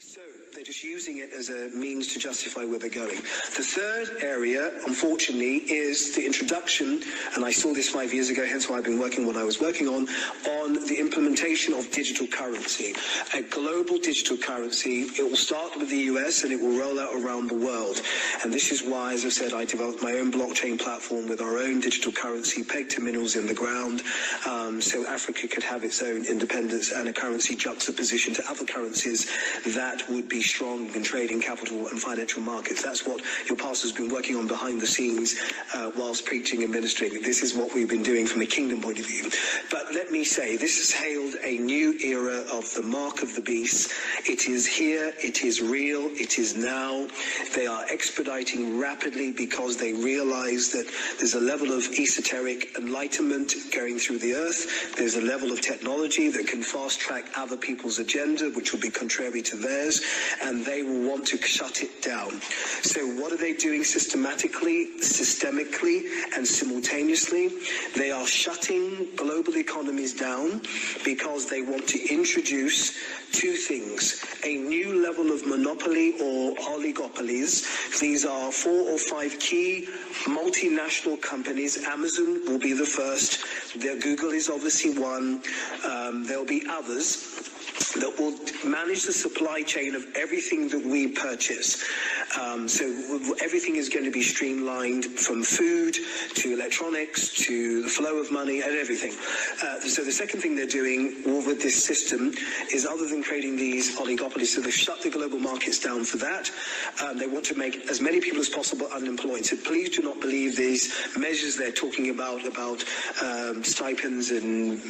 So they're just using it as a means to justify where they're going. The third area, unfortunately, is the introduction, and I saw this 5 years ago, hence why I've been working what I was working on the implementation of digital currency, a global digital currency. It will start with the US and it will roll out around the world. And this is why, as I said, I developed my own blockchain platform with our own digital currency pegged to minerals in the ground, so Africa could have its own independence and a currency juxtaposition to other currencies that would be strong in trading, capital and financial markets. That's what your pastor's been working on behind the scenes whilst preaching and ministering. This is what we've been doing from a kingdom point of view. But let me say, this has hailed a new era of the mark of the beast. It is here, it is real, it is now. They are expediting rapidly because they realize that there's a level of esoteric enlightenment going through the earth. There's a level of technology that can fast track other people's agenda, which will be contrary to theirs, and they will want to shut it down. So what are they doing systematically, systemically, and simultaneously? They are shutting global economies down because they want to introduce two things: a new level of monopoly or oligopolies. These are 4 or 5 key multinational companies. Amazon will be the first. Google is obviously one. There'll be others that will manage the supply chain of everything that we purchase. So everything is going to be streamlined, from food to electronics to the flow of money and everything. So the second thing they're doing with this system is, other than creating these oligopolies, so they've shut the global markets down for that. They want to make as many people as possible unemployed. So please do not believe these measures they're talking about stipends and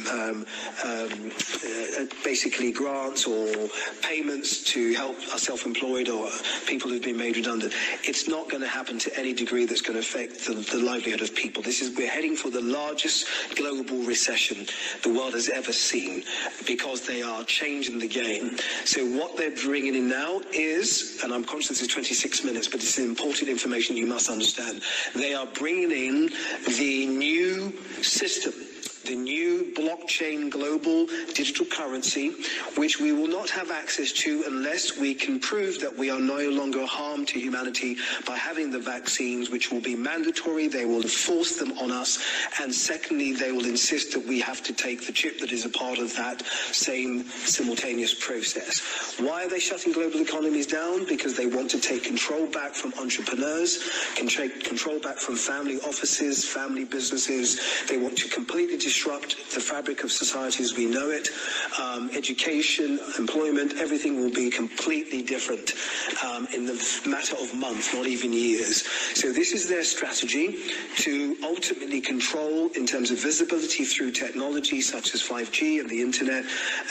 basically grants or payments to help our self-employed or people who've been made redundant. It's not going to happen to any degree that's going to affect the livelihood of people. We're heading for the largest global recession the world has ever seen, because they are changing the game. So what they're bringing in now is, and I'm conscious it's 26 minutes, but it's important information you must understand. They are bringing in the new system, the new blockchain global digital currency, which we will not have access to unless we can prove that we are no longer harmed to humanity by having the vaccines, which will be mandatory. They will force them on us. And secondly, they will insist that we have to take the chip that is a part of that same simultaneous process. Why are they shutting global economies down? Because they want to take control back from entrepreneurs, can take control back from family offices, family businesses. They want to completely disrupt the fabric of society as we know it. Education, employment, everything will be completely different in the matter of months, not even years. So this is their strategy to ultimately control, in terms of visibility through technology such as 5G and the internet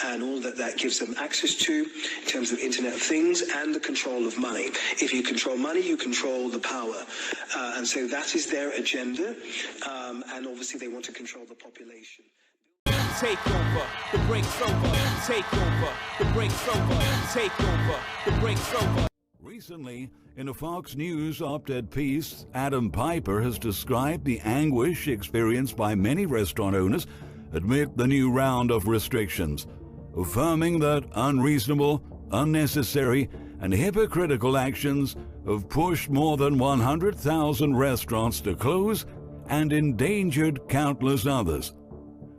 and all that gives them access to, in terms of Internet of Things, and the control of money. If you control money, you control the power. And so that is their agenda. And obviously they want to control the population. Takeover, the break's over. Takeover, the break's over. Takeover, the break's over. Recently, in a Fox News op-ed piece, Adam Piper has described the anguish experienced by many restaurant owners amid the new round of restrictions, affirming that unreasonable, unnecessary, and hypocritical actions have pushed more than 100,000 restaurants to close and endangered countless others.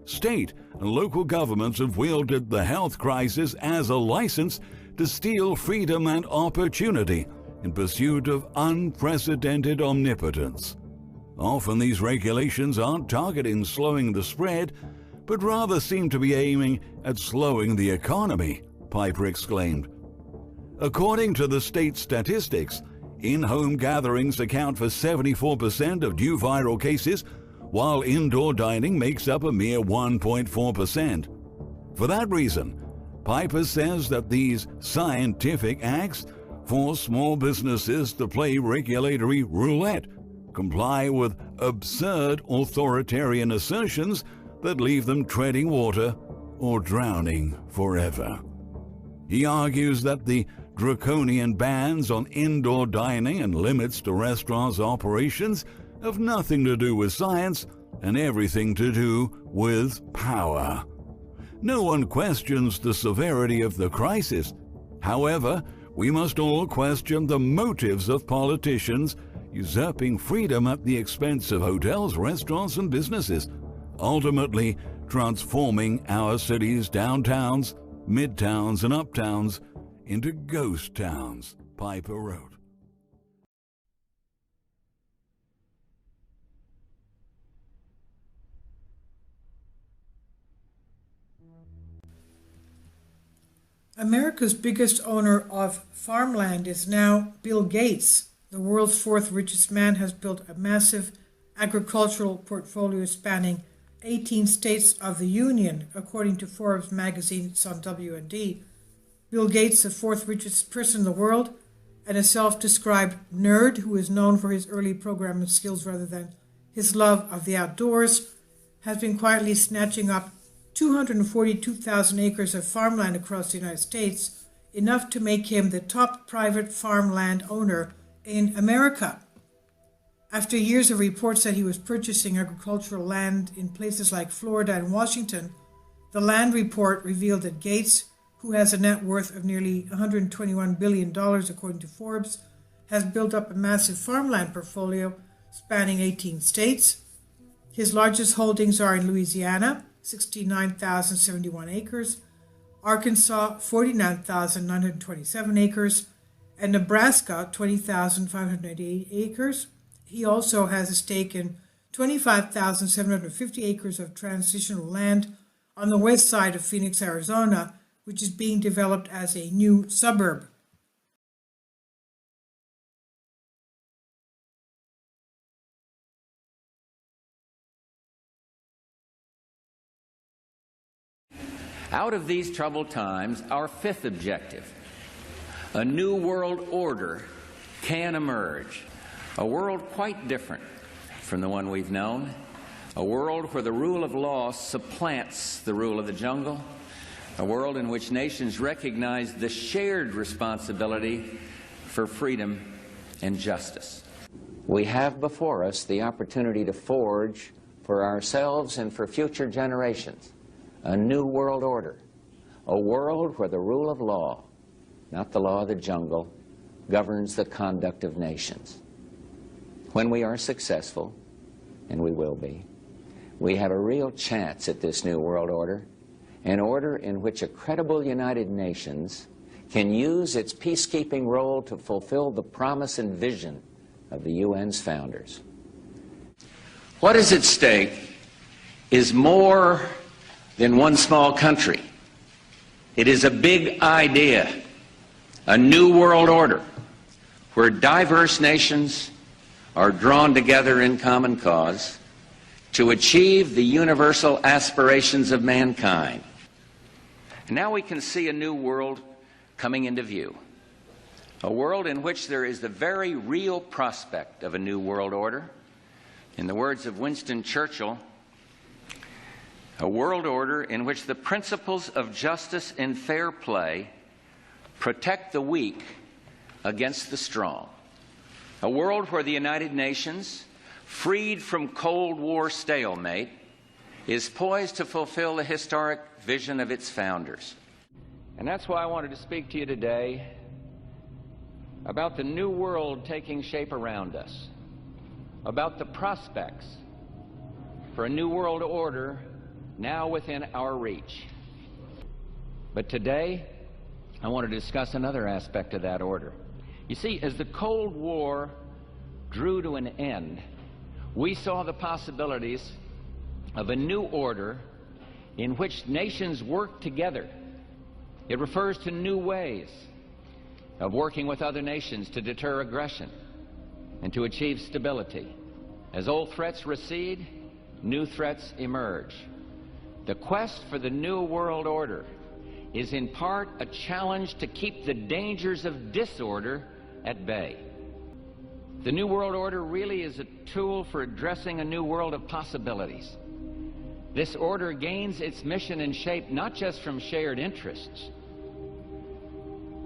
State and local governments have wielded the health crisis as a license to steal freedom and opportunity in pursuit of unprecedented omnipotence. Often these regulations aren't targeting slowing the spread, but rather seem to be aiming at slowing the economy, Piper exclaimed. According to the state statistics, in-home gatherings account for 74% of new viral cases, while indoor dining makes up a mere 1.4%. For that reason, Piper says that these scientific acts force small businesses to play regulatory roulette, comply with absurd authoritarian assertions that leave them treading water or drowning forever. He argues that the draconian bans on indoor dining and limits to restaurants' operations have nothing to do with science and everything to do with power. No one questions the severity of the crisis. However, we must all question the motives of politicians usurping freedom at the expense of hotels, restaurants, and businesses, ultimately transforming our cities' downtowns, midtowns, and uptowns into ghost towns, Piper wrote. America's biggest owner of farmland is now Bill Gates. The world's fourth richest man has built a massive agricultural portfolio spanning 18 states of the Union, according to Forbes magazine's on W&D. Bill Gates, the fourth richest person in the world, and a self-described nerd who is known for his early programming skills rather than his love of the outdoors, has been quietly snatching up 242,000 acres of farmland across the United States, enough to make him the top private farmland owner in America. After years of reports that he was purchasing agricultural land in places like Florida and Washington, the land report revealed that Gates, who has a net worth of nearly $121 billion according to Forbes, has built up a massive farmland portfolio spanning 18 states. His largest holdings are in Louisiana, 69,071 acres, Arkansas, 49,927 acres, and Nebraska, 20,588 acres. He also has a stake in 25,750 acres of transitional land on the west side of Phoenix, Arizona, which is being developed as a new suburb. Out of these troubled times, our fifth objective, a new world order, can emerge. A world quite different from the one we've known. A world where the rule of law supplants the rule of the jungle. A world in which nations recognize the shared responsibility for freedom and justice. We have before us the opportunity to forge for ourselves and for future generations a new world order, a world where the rule of law, not the law of the jungle, governs the conduct of nations. When we are successful, and we will be, we have a real chance at this new world order, an order in which a credible United Nations can use its peacekeeping role to fulfill the promise and vision of the UN's founders. What is at stake is more than one small country. It is a big idea, a new world order, where diverse nations are drawn together in common cause to achieve the universal aspirations of mankind. And now we can see a new world coming into view, a world in which there is the very real prospect of a new world order. In the words of Winston Churchill, a world order in which the principles of justice and fair play protect the weak against the strong. A world where the United Nations, freed from Cold War stalemate, is poised to fulfill the historic vision of its founders. And that's why I wanted to speak to you today about the new world taking shape around us, about the prospects for a new world order now within our reach. But today, I want to discuss another aspect of that order. You see, as the Cold War drew to an end, we saw the possibilities of a new order in which nations work together. It refers to new ways of working with other nations to deter aggression and to achieve stability. As old threats recede, new threats emerge. The quest for the new world order is in part a challenge to keep the dangers of disorder at bay. The new world order really is a tool for addressing a new world of possibilities. This order gains its mission and shape not just from shared interests,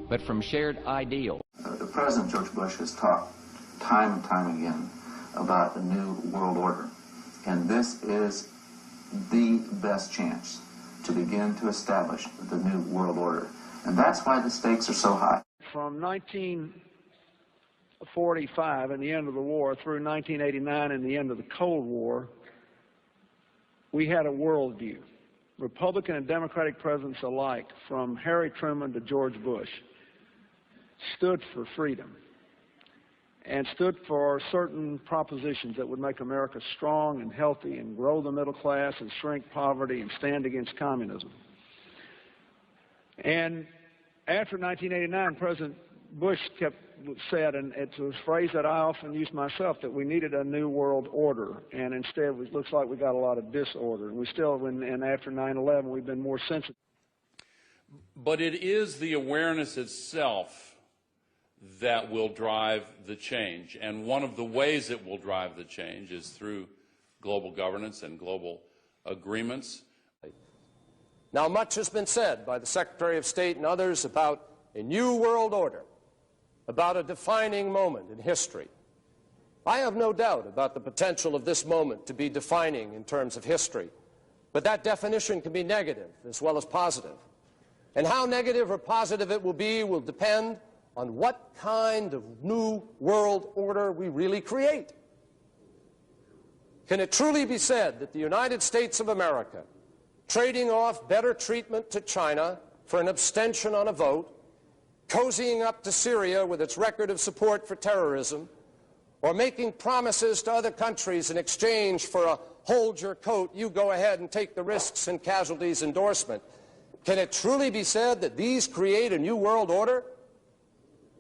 but from shared ideals. The President George Bush has talked time and time again about the new world order, and this is the best chance to begin to establish the new world order. And that's why the stakes are so high. From 1945 and the end of the war through 1989 and the end of the Cold War, we had a worldview. Republican and Democratic presidents alike, from Harry Truman to George Bush, stood for freedom and stood for certain propositions that would make America strong and healthy and grow the middle class and shrink poverty and stand against communism. And after 1989, President Bush said, and it's a phrase that I often use myself, that we needed a new world order, and instead it looks like we got a lot of disorder. And we still, and after 9/11, we've been more sensitive. But it is the awareness itself that will drive the change. And one of the ways it will drive the change is through global governance and global agreements. Now, much has been said by the Secretary of State and others about a new world order, about a defining moment in history. I have no doubt about the potential of this moment to be defining in terms of history, but that definition can be negative as well as positive. And how negative or positive it will be will depend on what kind of new world order we really create. Can it truly be said that the United States of America, trading off better treatment to China for an abstention on a vote, cozying up to Syria with its record of support for terrorism, or making promises to other countries in exchange for a hold your coat, you go ahead and take the risks and casualties endorsement, can it truly be said that these create a new world order?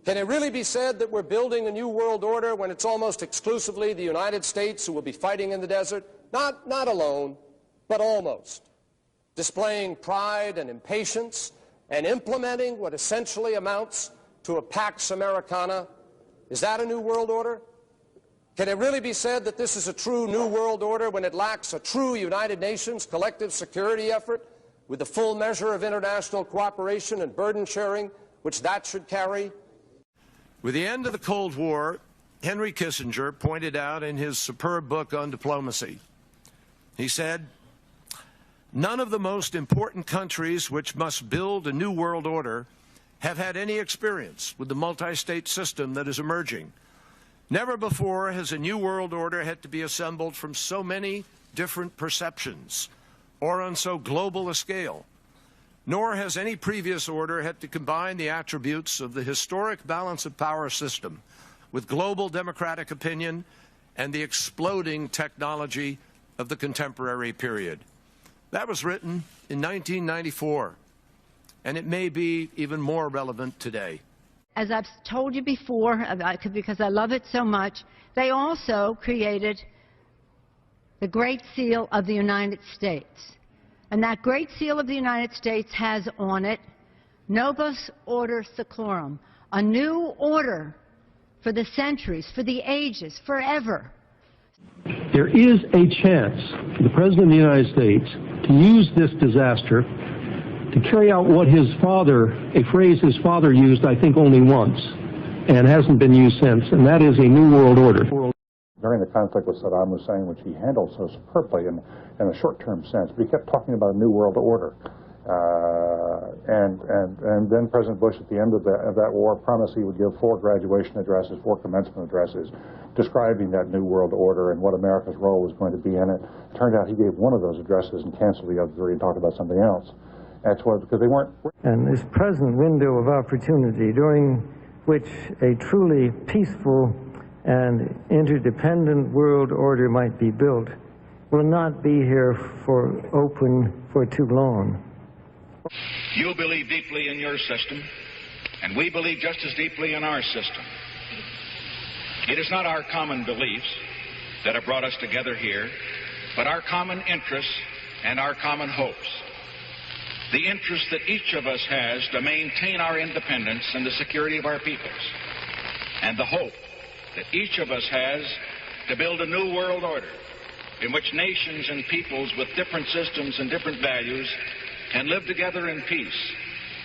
Can it really be said that we're building a new world order when it's almost exclusively the United States who will be fighting in the desert? Not alone, but almost. Displaying pride and impatience and implementing what essentially amounts to a Pax Americana. Is that a new world order? Can it really be said that this is a true new world order when it lacks a true United Nations collective security effort with the full measure of international cooperation and burden sharing which that should carry? With the end of the Cold War, Henry Kissinger pointed out in his superb book on diplomacy, he said, "None of the most important countries which must build a new world order have had any experience with the multi-state system that is emerging. Never before has a new world order had to be assembled from so many different perceptions or on so global a scale. Nor has any previous order had to combine the attributes of the historic balance of power system with global democratic opinion and the exploding technology of the contemporary period." That was written in 1994, and it may be even more relevant today. As I've told you before, because I love it so much, they also created the Great Seal of the United States. And that Great Seal of the United States has on it, Novus Order Seclorum, a new order for the centuries, for the ages, forever. There is a chance for the President of the United States to use this disaster to carry out what his father, a phrase his father used, I think, only once, and hasn't been used since, and that is a new world order. During the conflict with Saddam Hussein, which he handled so superbly in a short-term sense, but he kept talking about a new world order. And then President Bush, at the end of that war, promised he would give 4 graduation addresses, 4 commencement addresses, describing that new world order and what America's role was going to be in it. It turned out he gave one of those addresses and canceled the other 3 and talked about something else. That's why, because they weren't. And this present window of opportunity, during which a truly peaceful and interdependent world order might be built, will not be here open for too long. You believe deeply in your system, and we believe just as deeply in our system. It is not our common beliefs that have brought us together here, but our common interests and our common hopes. The interest that each of us has to maintain our independence and the security of our peoples, and the hope that each of us has to build a new world order in which nations and peoples with different systems and different values can live together in peace,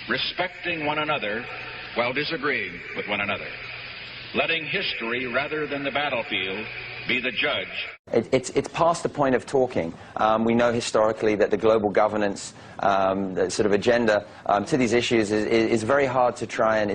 respecting one another while disagreeing with one another, letting history rather than the battlefield be the judge. It's past the point of talking. We know historically that the global governance the sort of agenda to these issues is very hard to try and,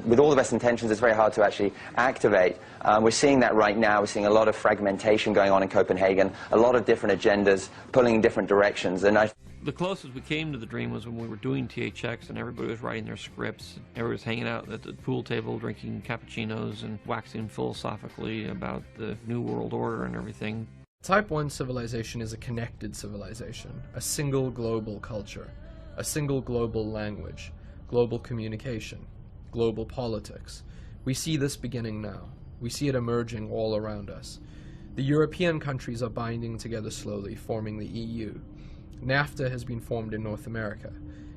with all the best intentions, it's very hard to actually activate. We're seeing that right now. We're seeing a lot of fragmentation going on in Copenhagen, a lot of different agendas pulling in different directions. And the closest we came to the dream was when we were doing THX and everybody was writing their scripts. Everybody was hanging out at the pool table, drinking cappuccinos and waxing philosophically about the New World Order and everything. Type 1 civilization is a connected civilization, a single global culture, a single global language, global communication, global politics. We see this beginning now. We see it emerging all around us. The European countries are binding together slowly, forming the EU. NAFTA has been formed in North America.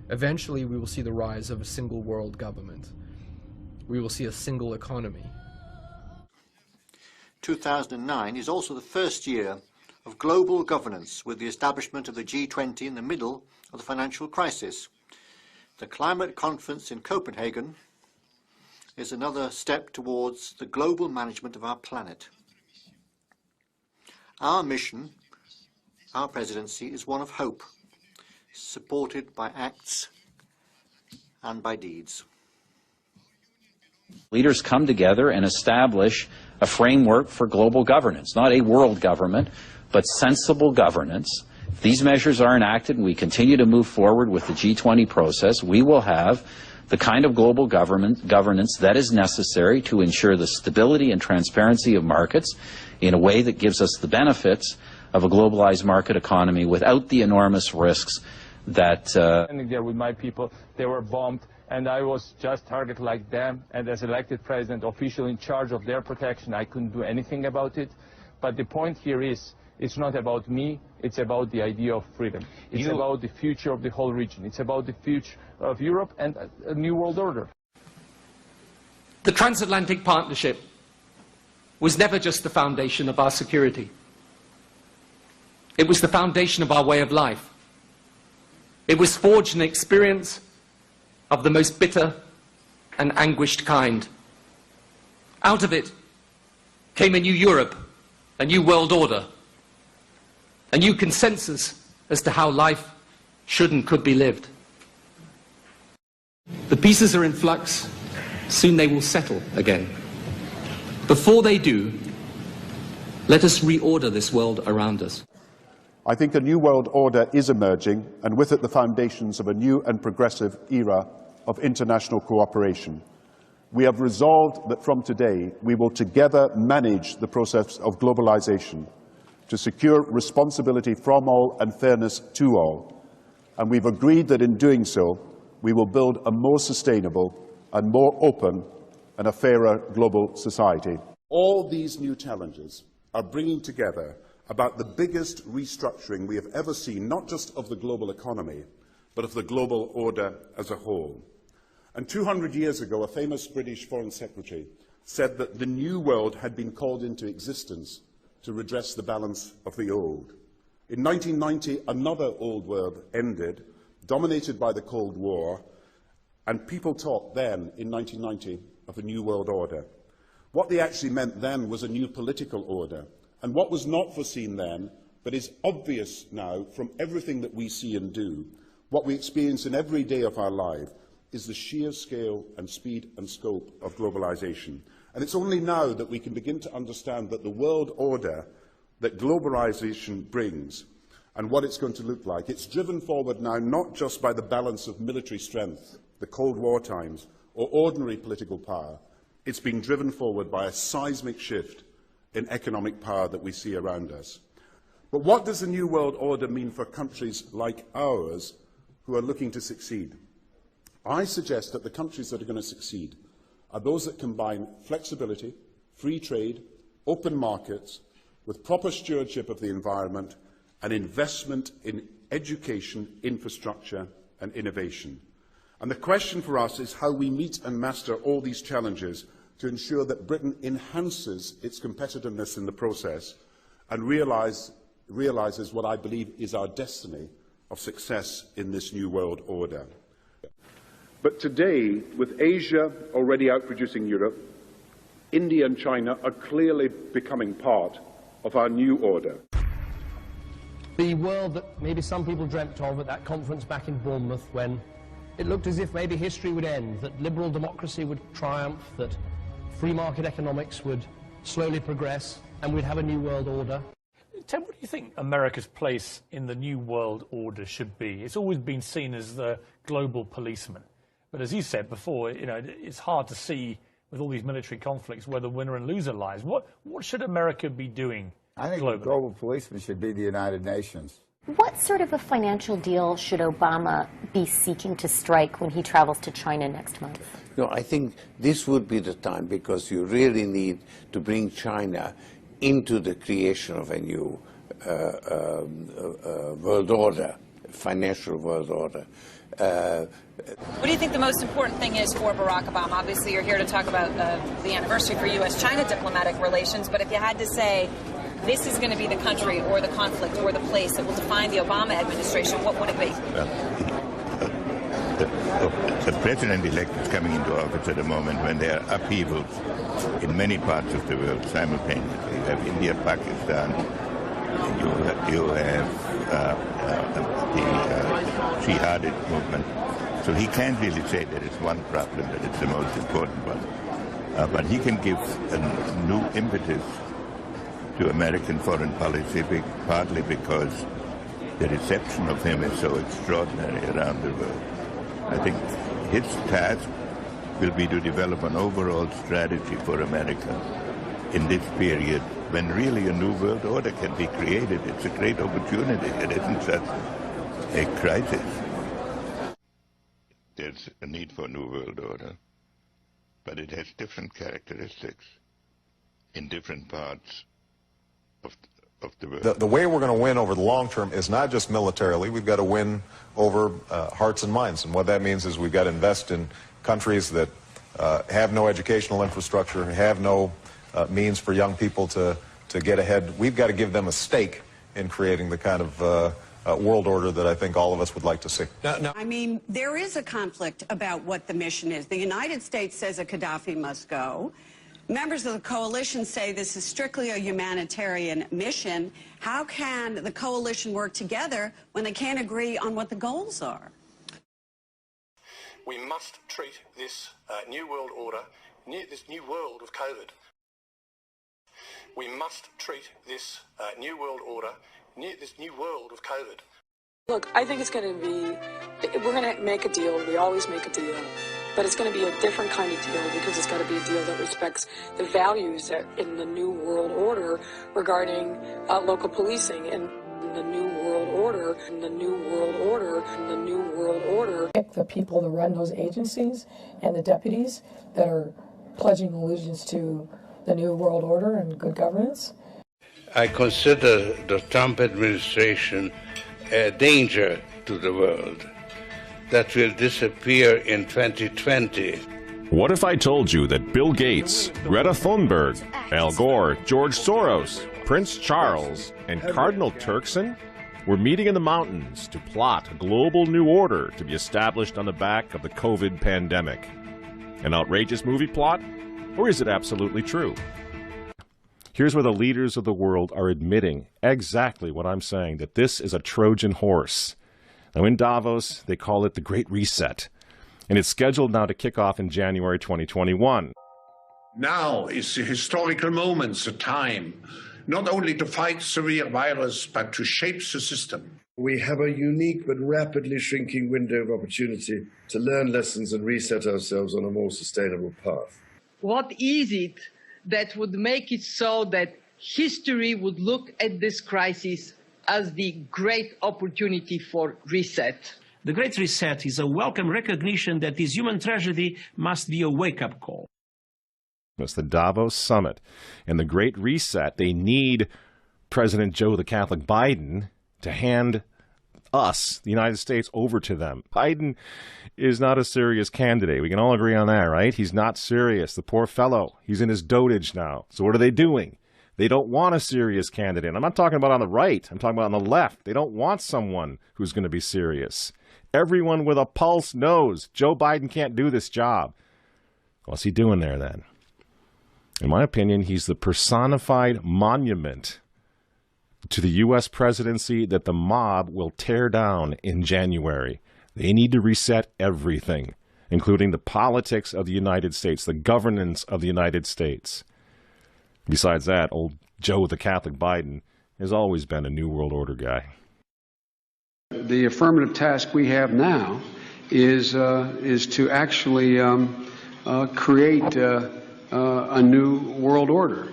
Eventually, we will see the rise of a single world government. We will see a single economy. 2009 is also the first year of global governance, with the establishment of the G20 in the middle of the financial crisis. The climate conference in Copenhagen is another step towards the global management of our planet. Our mission, our presidency, is one of hope, supported by acts and by deeds. Leaders come together and establish a framework for global governance, not a world government, but sensible governance. If these measures are enacted and we continue to move forward with the G20 process, we will have the kind of global governance that is necessary to ensure the stability and transparency of markets in a way that gives us the benefits of a globalized market economy without the enormous risks that... Standing there with my people, they were bombed, and I was just targeted like them, and as elected president, official in charge of their protection, I couldn't do anything about it. But the point here is, it's not about me, it's about the idea of freedom. It's about the future of the whole region. It's about the future of Europe and a new world order. The transatlantic partnership was never just the foundation of our security. It was the foundation of our way of life. It was forged an experience of the most bitter and anguished kind. Out of it came a new Europe, a new world order, a new consensus as to how life should and could be lived. The pieces are in flux. Soon they will settle again. Before they do, let us reorder this world around us. I think a new world order is emerging, and with it the foundations of a new and progressive era of international cooperation. We have resolved that from today we will together manage the process of globalization to secure responsibility from all and fairness to all. And we've agreed that in doing so, we will build a more sustainable and more open and a fairer global society. All these new challenges are bringing together about the biggest restructuring we have ever seen, not just of the global economy, but of the global order as a whole. And 200 years ago, a famous British Foreign Secretary said that the new world had been called into existence to redress the balance of the old. In 1990, another old world ended, dominated by the Cold War, and people talked then, in 1990, of a new world order. What they actually meant then was a new political order. And what was not foreseen then, but is obvious now from everything that we see and do, what we experience in every day of our life, is the sheer scale and speed and scope of globalization. And it's only now that we can begin to understand that the world order that globalization brings and what it's going to look like, it's driven forward now not just by the balance of military strength, the Cold War times, or ordinary political power. It's been driven forward by a seismic shift in economic power that we see around us. But what does the new world order mean for countries like ours who are looking to succeed? I suggest that the countries that are going to succeed are those that combine flexibility, free trade, open markets, with proper stewardship of the environment and investment in education, infrastructure and innovation. And the question for us is how we meet and master all these challenges to ensure that Britain enhances its competitiveness in the process and realises what I believe is our destiny of success in this new world order. But today, with Asia already outproducing Europe, India and China are clearly becoming part of our new order. The world that maybe some people dreamt of at that conference back in Bournemouth, when it looked as if maybe history would end, that liberal democracy would triumph, that free market economics would slowly progress, and we'd have a new world order. Ted, what do you think America's place in the new world order should be? It's always been seen as the global policeman. But as you said before, it's hard to see with all these military conflicts where the winner and loser lies. What should America be doing I think globally? The global policeman should be the United Nations. What sort of a financial deal should Obama be seeking to strike when he travels to China next month? No, I think this would be the time, because you really need to bring China into the creation of a new world order, financial world order. What do you think the most important thing is for Barack Obama? Obviously, you're here to talk about the anniversary for U.S.-China diplomatic relations, but if you had to say this is going to be the country or the conflict or the place that will define the Obama administration, what would it be? The president-elect is coming into office at a moment when there are upheavals in many parts of the world simultaneously. You have India, Pakistan, you have the jihadist movement. So he can't really say there is one problem that is the most important one. But he can give a new impetus to American foreign policy, partly because the reception of him is so extraordinary around the world. I think his task will be to develop an overall strategy for America in this period when really a new world order can be created. It's a great opportunity. It isn't such a crisis. There's a need for a new world order, but it has different characteristics in different parts of the world. The way we're going to win over the long term is not just militarily. We've got to win over hearts and minds. And what that means is we've got to invest in countries that have no educational infrastructure, have no means for young people to get ahead. We've got to give them a stake in creating the kind of world order that I think all of us would like to see. I mean, there is a conflict about what the mission is. The United States says that Gaddafi must go. Members of the coalition say this is strictly a humanitarian mission. How can the coalition work together when they can't agree on what the goals are? We must treat this new world order, this new world of COVID. We must treat this new world order, this new world of COVID. Look, I think it's going to be, we're going to make a deal. We always make a deal. But it's going to be a different kind of deal because it's got to be a deal that respects the values that in the new world order regarding local policing and the new world order, and the new world order, and the new world order. The people that run those agencies and the deputies that are pledging allegiance to the new world order and good governance. I consider the Trump administration a danger to the world that will disappear in 2020. What if I told you that Bill Gates, Greta Thunberg, Al Gore, George Soros, Prince Charles, and Cardinal Turkson were meeting in the mountains to plot a global new order to be established on the back of the COVID pandemic? An outrageous movie plot? Or is it absolutely true? Here's where the leaders of the world are admitting exactly what I'm saying, that this is a Trojan horse. Now, in Davos, they call it the Great Reset, and it's scheduled now to kick off in January 2021. Now is the historical moment, the time, not only to fight severe virus, but to shape the system. We have a unique but rapidly shrinking window of opportunity to learn lessons and reset ourselves on a more sustainable path. What is it that would make it so that history would look at this crisis as the great opportunity for reset? The Great Reset is a welcome recognition that this human tragedy must be a wake-up call. It's the Davos Summit. And the Great Reset, they need President Joe the Catholic Biden to hand us, the United States, over to them. Biden is not a serious candidate. We can all agree on that, right? He's not serious. The poor fellow. He's in his dotage now. So what are they doing? They don't want a serious candidate. I'm not talking about on the right. I'm talking about on the left. They don't want someone who's going to be serious. Everyone with a pulse knows Joe Biden can't do this job. What's he doing there then? In my opinion, he's the personified monument to the U.S. presidency that the mob will tear down in January. They need to reset everything, including the politics of the United States, the governance of the United States. Besides that, old Joe the Catholic Biden has always been a New World Order guy. The affirmative task we have now is to actually create a new world order.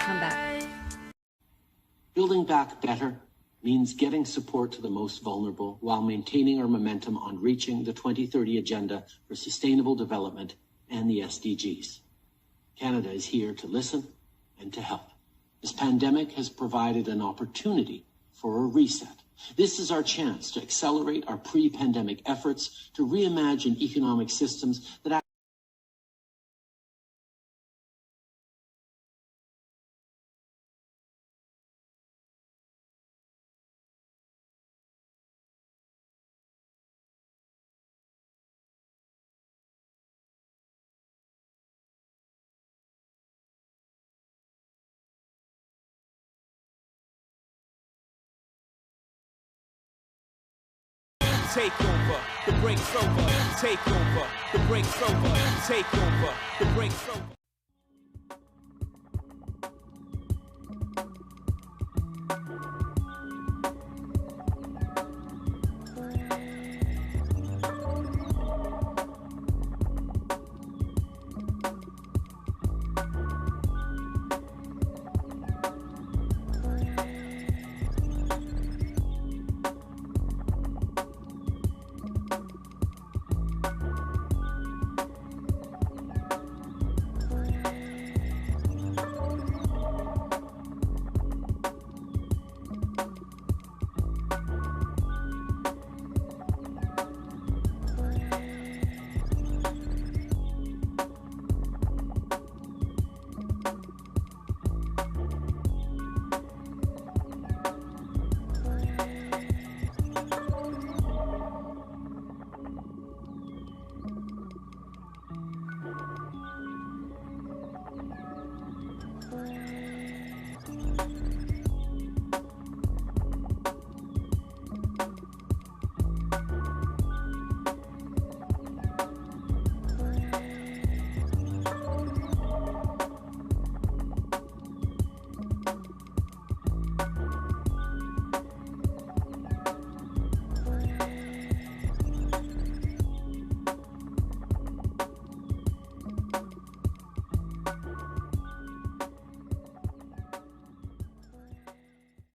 Come back. Building back better means getting support to the most vulnerable while maintaining our momentum on reaching the 2030 Agenda for Sustainable Development and the SDGs. Canada is here to listen and to help. This pandemic has provided an opportunity for a reset. This is our chance to accelerate our pre-pandemic efforts to reimagine economic systems that Takeover, the break's over. Takeover, the break's over. Takeover, the break's over.